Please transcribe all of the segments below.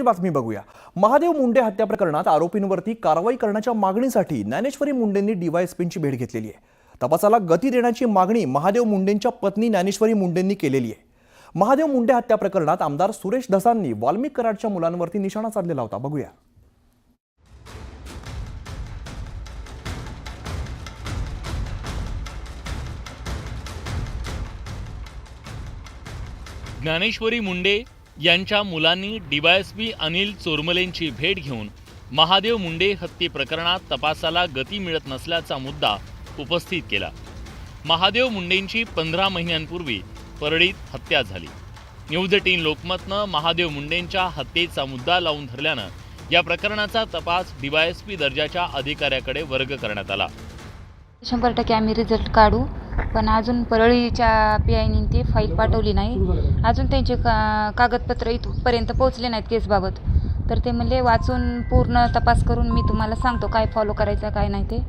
बातमी बघूया। महादेव मुंडे हत्या प्रकरणात आरोपींवरती कारवाई करण्याच्या मागणीसाठी ज्ञानेश्वरी मुंडेंनी डीवायएसपींची भेट घेतलेली आहे। तपासाला गती देण्याची मागणी महादेव मुंडेंच्या पत्नी ज्ञानेश्वरी मुंडेंनी केलेली आहे। महादेव मुंडे हत्या प्रकरणात आमदार सुरेश धसांनी वाल्मिक कराडच्या मुलांवरती निशाणा साधलेला होता। बघूया। ज्ञानेश्वरी मुंडे यांच्या मुलांनी डीवायएसपी अनिल चोरमलेंची भेट घेऊन महादेव मुंडे हत्ये प्रकरणात तपासाला गती मिळत नसल्याचा मुद्दा उपस्थित केला। महादेव मुंडेंची 15 महिन्यांपूर्वी परळीत हत्या झाली। न्यूज 18 लोकमतनं महादेव मुंडेंच्या हत्येचा मुद्दा लावून धरल्यानं या प्रकरणाचा तपास डीवायएसपी दर्जाच्या अधिकाऱ्याकडे वर्ग करण्यात आला। 100% आम्ही रिझल्ट काढू, पण अजून परळीच्या पीआयनी ते फाईल पाठवली नाही। अजून त्यांचे कागदपत्र इथपर्यंत पोहोचले नाहीत केसबाबत। तर ते म्हणले वाचून पूर्ण तपास करून मी तुम्हाला सांगतो काय फॉलो करायचं काय नाही ते,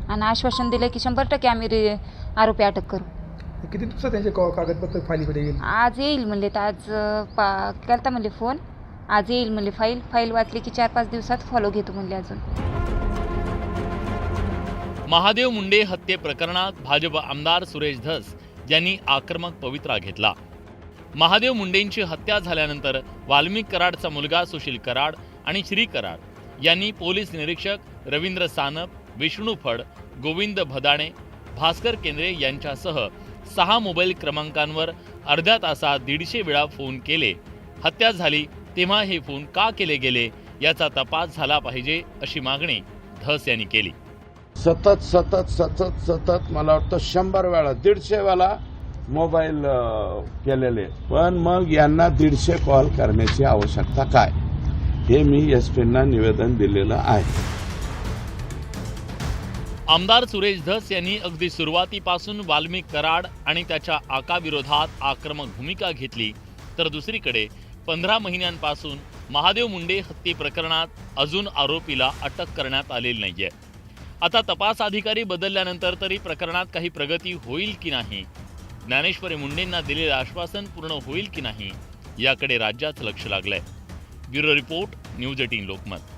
आणि आश्वासन दिलं की 100% आम्ही आरोपी अटक करू। किती दिवसात त्यांचे कागदपत्र फाईलकडे येईल? आज येईल म्हणले, तर आज केलता म्हणले फोन, आज येईल म्हणले। फाईल वाचली की 4-5 दिवसात फॉलो घेतो म्हणले। अजून महादेव मुंडे हत्ये प्रकरणात भाजप आमदार सुरेश धस यांनी आक्रमक पवित्रा घेतला। महादेव मुंडेंची हत्या झाल्यानंतर वाल्मिक कराडचा मुलगा सुशील कराड आणि श्री कराड यांनी पोलीस निरीक्षक रवींद्र सानप, विष्णू फड, गोविंद भदाणे, भास्कर केंद्रे यांच्यासह 6 मोबाईल क्रमांकांवर अर्ध्या तासात 150 वेळा फोन केले। हत्या झाली तेव्हा हे फोन का केले गेले याचा तपास झाला पाहिजे अशी मागणी धस यांनी केली। सतत मला वाटतं 100 वेळा 150 वेळा मोबाईल केलेले, पण मग यांना 150 कॉल करण्याची आवश्यकता काय, हे मी एसपींना निवेदन दिलेलं आहे। आमदार सुरेश धस यांनी अगदी सुरुवातीपासून वाल्मिक कराड आणि त्याच्या आकाविरोधात आक्रमक भूमिका घेतली, तर दुसरीकडे 15 महिन्यांपासून महादेव मुंडे हत्ये प्रकरणात अजून आरोपीला अटक करण्यात आलेली नाहीये। आता तपास अधिकारी बदलल्यानंतर तरी प्रकरणात काही प्रगती होईल की नाही, ज्ञानेश्वरी मुंडेंना दिलेले आश्वासन पूर्ण होईल की नाही, याकडे राज्याचं लक्ष लागलंय। Bureau report, news 18 Lokmat.